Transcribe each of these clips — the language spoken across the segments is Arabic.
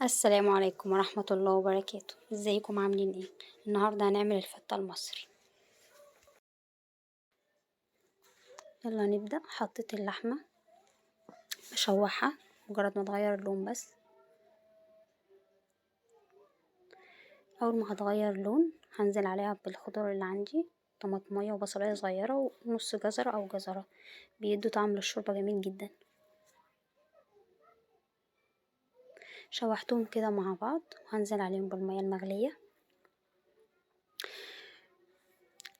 السلام عليكم ورحمة الله وبركاته، ازيكم عاملين ايه؟ النهاردة هنعمل الفتة المصري. يلا نبدأ. حطيت اللحمة بشوحها مجرد ما تغير اللون بس. اول ما هتغير لون هنزل عليها بالخضار اللي عندي، طماطمية وبصلاية صغيرة ونص جزرة او جزرة، بيدوا طعم للشوربة جميل جدا. شوحتهم كده مع بعض وهنزل عليهم بالمية المغلية.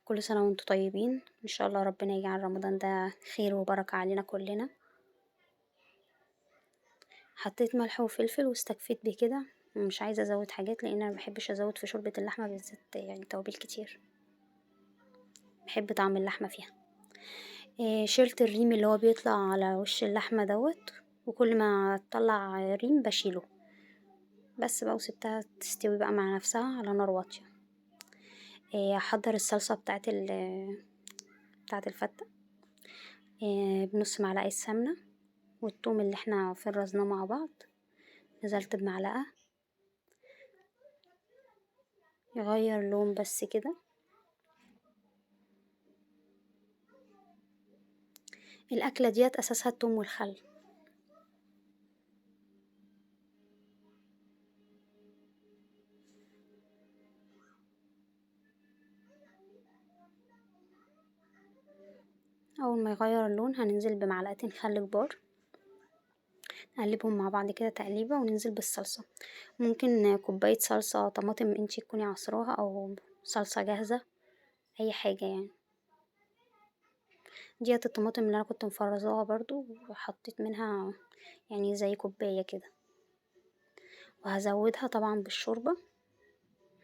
كل سنة وانتم طيبين، ان شاء الله ربنا يجعل رمضان ده خير وبركة علينا كلنا. حطيت ملح وفلفل واستكفيت بكده، ومش عايزة ازود حاجات لان انا مبحبش ازود في شوربة اللحمة بالذات يعني توابل كتير، بحب طعم اللحمة فيها. شلت الريم اللي هو بيطلع على وش اللحمة دوت، وكل ما اطلع ريم بشيله بس بقى، وسبتها تستوي بقى مع نفسها على نار واطية. احضر الصلصة بتاعت الفتة. بنص معلقة سمنة، والثوم اللي احنا فرزناه مع بعض نزلت بمعلقة يغير لون بس كده. الأكلة ديت أساسها التوم والخل. أول ما يغير اللون هننزل بمعلقتين خل كبار، نقلبهم مع بعض كده تقليبة، وننزل بالصلصة. ممكن كوباية صلصة طماطم انتي تكوني عصراها، أو صلصة جاهزة، أي حاجة يعني. ديت الطماطم اللي أنا كنت مفرزاها برضو، وحطيت منها يعني زي كوباية كده، وهزودها طبعا بالشوربة.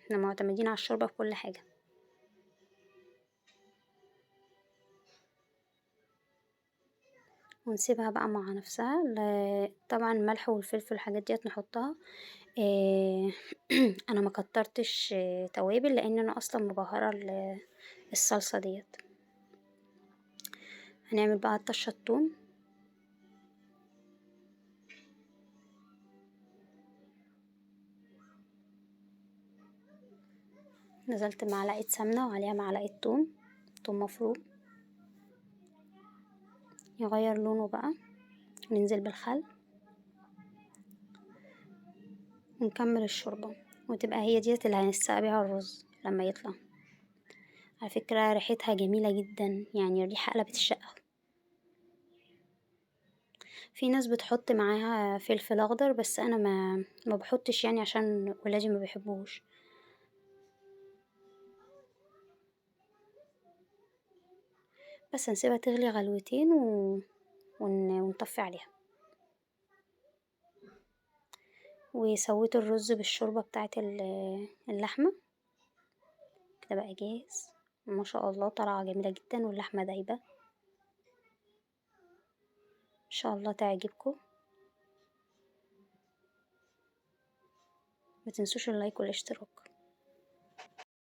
احنا معتمدين على الشوربة في كل حاجة. ونسيبها بقى مع نفسها. طبعا الملح والفلفل والحاجات ديت نحطها. إيه انا ما كترتش توابل لان انا اصلا مبهره الصلصه ديت. هنعمل بقى طشه الثوم. نزلت معلقه سمنه وعليها معلقه ثوم مفروم يغير لونه بقى. ننزل بالخل ونكمل الشوربه، وتبقى هي ديت اللي هنسقى بيها الرز لما يطلع. على فكره ريحتها جميله جدا، يعني الريحه قلبت الشقه. في ناس بتحط معاها فلفل اخضر، بس انا ما بحطش يعني عشان ولادي ما بيحبوش. بس هنسيبها تغلي غلوتين ونطفي عليها. وسويت الرز بالشوربة بتاعت اللحمة كده بقى جاهز. ما شاء الله طلعة جميلة جدا، واللحمة دايبة ان شاء الله تعجبكم. ما تنسوش اللايك والاشتراك.